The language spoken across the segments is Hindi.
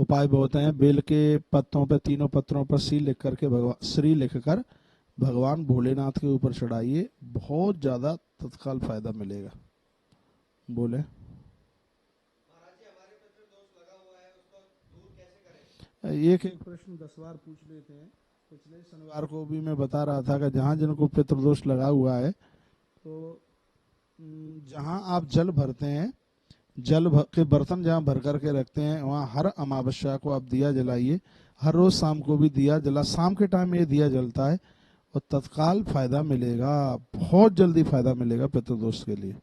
उपाय बहुत हैं। बेल के पत्तों पे, तीनों पत्रों पर श्री लिखकर भगवान भोलेनाथ के ऊपर चढ़ाइए, बहुत ज्यादा तत्काल फायदा मिलेगा। बोले। एक एक प्रश्न 10 बार पूछ लेते हैं। पिछले शनिवार को भी मैं बता रहा था कि जहाँ जिनको पितृदोष लगा हुआ है, तो जहाँ आप जल भरते हैं, के बर्तन जहाँ भर करके रखते हैं, वहाँ हर अमावस्या को आप दिया जलाइए। हर रोज शाम को भी दिया जला, शाम के टाइम ये दिया जलता है और तत्काल फायदा मिलेगा, बहुत जल्दी फायदा मिलेगा पितृदोष के लिए।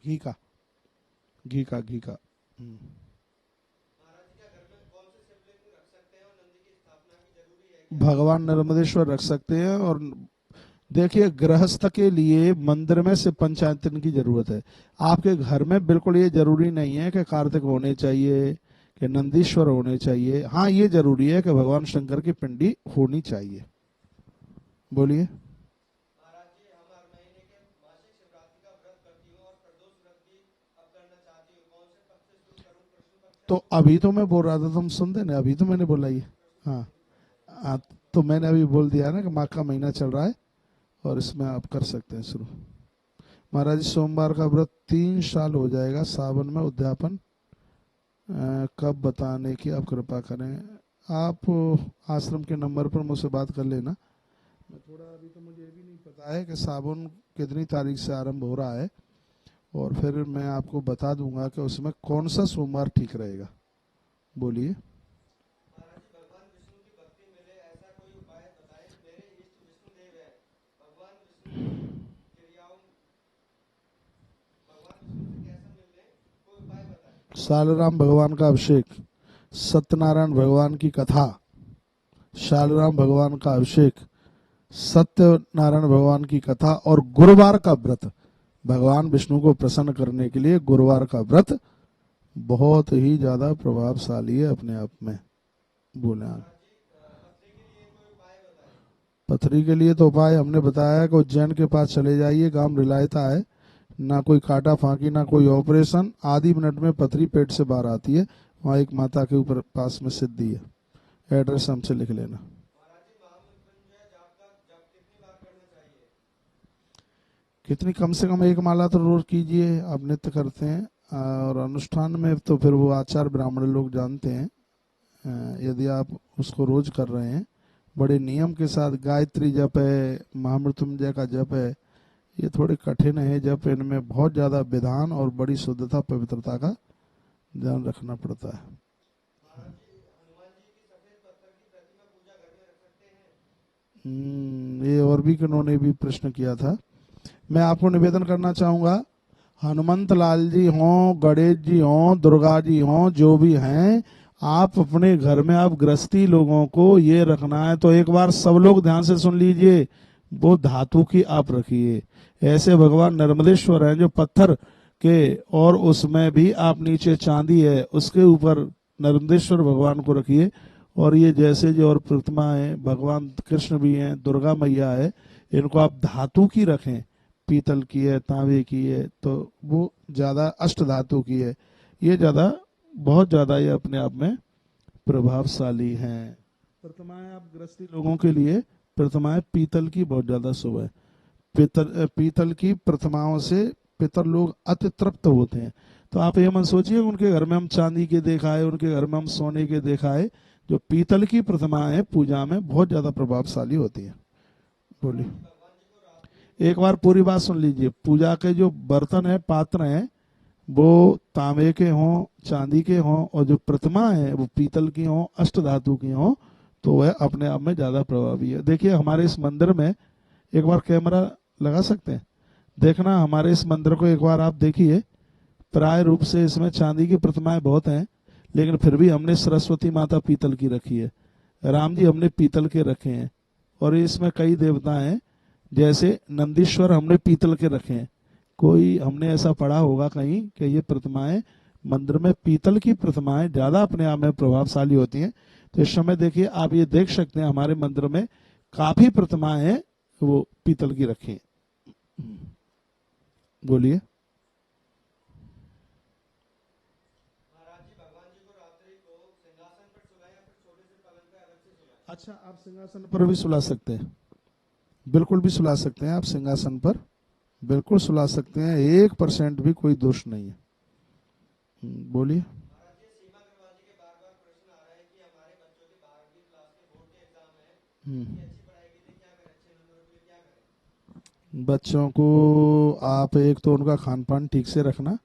घी का, घी का। भगवान नर्मदेश्वर रख सकते हैं। और देखिए, गृहस्थ के लिए मंदिर में से पंचायतन की जरूरत है। आपके घर में बिल्कुल ये जरूरी नहीं है कि कार्तिक होने चाहिए, कि नंदीश्वर होने चाहिए। हाँ, ये जरूरी है कि भगवान शंकर की पिंडी होनी चाहिए। बोलिए। तो अभी तो मैं बोल रहा था, तुम सुनते ना, अभी तो मैंने बोला ये। हाँ। हाँ, तो मैंने अभी बोल दिया ना कि माघ का महीना चल रहा है और इसमें आप कर सकते हैं शुरू। महाराज जी, सोमवार का व्रत 3 साल हो जाएगा, सावन में उद्यापन कब बताने की आप कृपा करें। आप आश्रम के नंबर पर मुझसे बात कर लेना। मैं थोड़ा, अभी तो मुझे ये भी नहीं पता है कि सावन कितनी तारीख से आरंभ हो रहा है, और फिर मैं आपको बता दूंगा कि उसमें कौन सा सोमवार ठीक रहेगा। बोलिए। शालराम भगवान का अभिषेक, सत्यनारायण भगवान की कथा, शालराम भगवान का अभिषेक, सत्यनारायण भगवान की कथा और गुरुवार का व्रत। भगवान विष्णु को प्रसन्न करने के लिए गुरुवार का व्रत बहुत ही ज्यादा प्रभावशाली है अपने आप में। बोले आप। पथरी के लिए तो उपाय हमने बताया कि उज्जैन के पास चले जाइए, गांव रिलायता है। ना कोई काटा फांकी, ना कोई ऑपरेशन, आधी मिनट में पथरी पेट से बाहर आती है। वहाँ एक माता के ऊपर पास में सिद्धि है। एड्रेस हमसे लिख लेना। कितनी, कम से कम एक माला तो रोज कीजिए। आप नित्य करते हैं, और अनुष्ठान में तो फिर वो आचार ब्राह्मण लोग जानते हैं। यदि आप उसको रोज कर रहे हैं, बड़े नियम के साथ, गायत्री जप है, महामृत्युंजय का जप है, ये थोड़े कठिन है जप। इनमें बहुत ज्यादा विधान और बड़ी शुद्धता पवित्रता का ध्यान रखना पड़ता है। ये और भी किन्होंने भी प्रश्न किया था। मैं आपको निवेदन करना चाहूंगा, हनुमंत लाल जी हों, गणेश जी हों, दुर्गा जी हों, जो भी हैं, आप अपने घर में, आप गृहस्थी लोगों को ये रखना है तो एक बार सब लोग ध्यान से सुन लीजिए, वो धातु की आप रखिए। ऐसे भगवान नर्मदेश्वर हैं जो पत्थर के, और उसमें भी आप नीचे चांदी है, उसके ऊपर नर्मदेश्वर भगवान को रखिए। और ये जैसे जो और प्रतिमा है, भगवान कृष्ण भी हैं, दुर्गा मैया है, इनको आप धातु की रखें। पीतल की है, तांबे की है, तो वो ज्यादा अष्ट धातु की है, ये ज्यादा, बहुत ज्यादा ये अपने आप में प्रभावशाली हैं। प्रतिमाएं आप गृहस्थी लोगों के लिए, प्रतिमाएं पीतल की बहुत ज्यादा शुभ है। पीतल की प्रतिमाओं से पितर लोग अति तृप्त होते हैं। तो आप ये मत सोचिए उनके घर में हम चांदी के दिखाए, उनके घर में हम सोने के दिखाए। जो पीतल की प्रतिमाएं पूजा में बहुत ज्यादा प्रभावशाली होती है। बोलिए। एक बार पूरी बात सुन लीजिए। पूजा के जो बर्तन है, पात्र हैं, वो तांबे के हों, चांदी के हों, और जो प्रतिमा है वो पीतल की हों, अष्ट धातु की हों, तो वह अपने आप में ज्यादा प्रभावी है। देखिए, हमारे इस मंदिर में एक बार कैमरा लगा सकते हैं, देखना हमारे इस मंदिर को एक बार आप देखिए। प्राय रूप से इसमें चांदी की प्रतिमाएं बहुत हैं, लेकिन फिर भी हमने सरस्वती माता पीतल की रखी है, राम जी हमने पीतल के रखे हैं, और इसमें कई देवता हैं, जैसे नंदीश्वर हमने पीतल के रखे हैं। कोई हमने ऐसा पढ़ा होगा कहीं कि ये प्रतिमाएं, मंदिर में पीतल की प्रतिमाएं ज्यादा अपने आप में प्रभावशाली होती हैं। तो इस समय देखिए, आप ये देख सकते हैं हमारे मंदिर में काफी प्रतिमाएं वो पीतल की रखी हैं। बोलिए। अच्छा, आप सिंहासन पर भी सुला सकते हैं, बिल्कुल भी सुला सकते हैं, आप सिंहासन पर बिल्कुल सुला सकते हैं, 1% भी कोई दोष नहीं है। बोलिए। हम्म। बच्चों को आप एक तो उनका खान पान ठीक से रखना,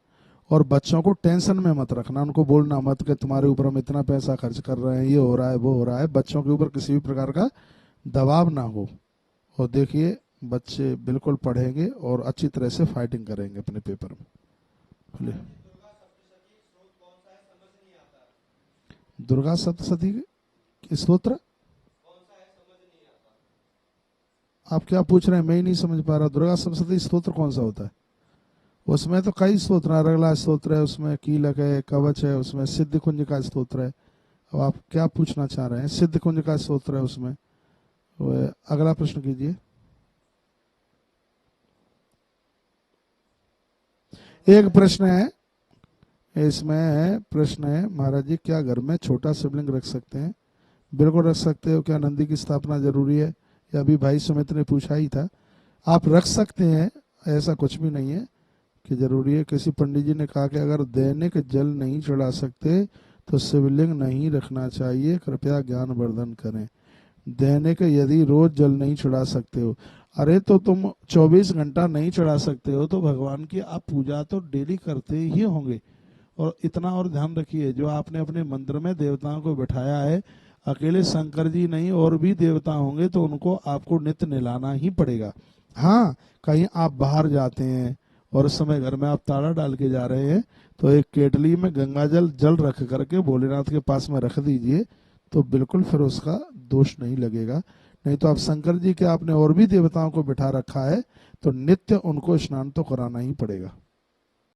और बच्चों को टेंशन में मत रखना, उनको बोलना मत कि तुम्हारे ऊपर हम इतना पैसा खर्च कर रहे हैं, ये हो रहा है वो हो रहा है, बच्चों के ऊपर किसी भी प्रकार का दबाव ना हो। और देखिए, बच्चे बिल्कुल पढ़ेंगे और अच्छी तरह से फाइटिंग करेंगे अपने पेपर में। बोलिए। दुर्गा सप्तशती के स्तोत्र आप क्या पूछ रहे हैं, मैं ही नहीं समझ पा रहा। दुर्गा सप्तशती स्तोत्र कौन सा होता है? उसमें तो कई स्तोत्र हैं, अरगला स्तोत्र है, उसमें कीलक है, कवच है, उसमें सिद्ध कुंज का स्तोत्र है। अब आप क्या पूछना चाह रहे हैं? सिद्ध कुंज का स्तोत्र है उसमें। अगला प्रश्न कीजिए। एक प्रश्न है इसमें, प्रश्न है महाराज जी, क्या घर में छोटा शिवलिंग रख सकते हैं? बिल्कुल रख सकते हो। क्या नंदी की स्थापना जरूरी है? या अभी भाई सुमित ने पूछा ही था। आप रख सकते हैं, ऐसा कुछ भी नहीं है कि जरूरी है। किसी पंडित जी ने कहा कि अगर दैनिक जल नहीं चढ़ा सकते तो शिवलिंग नहीं रखना चाहिए, कृपया ज्ञान वर्धन करें। दैनिक यदि रोज जल नहीं चढ़ा सकते हो, अरे तो तुम 24 घंटा नहीं चढ़ा सकते हो तो भगवान की आप पूजा तो डेली करते ही होंगे। और इतना और ध्यान रखिए, जो आपने अपने मंदिर में देवताओं को बिठाया है, अकेले शंकर जी नहीं और भी देवता होंगे तो उनको आपको नित्य नहलाना ही पड़ेगा। हाँ, कहीं आप बाहर जाते हैं और उस समय घर में आप ताला डाल के जा रहे हैं तो एक केटली में गंगा जल जल रख करके भोलेनाथ के पास में रख दीजिए, तो बिल्कुल फिर उसका दोष नहीं लगेगा। नहीं तो आप शंकर जी के आपने और भी देवताओं को बिठा रखा है तो नित्य उनको स्नान तो कराना ही पड़ेगा।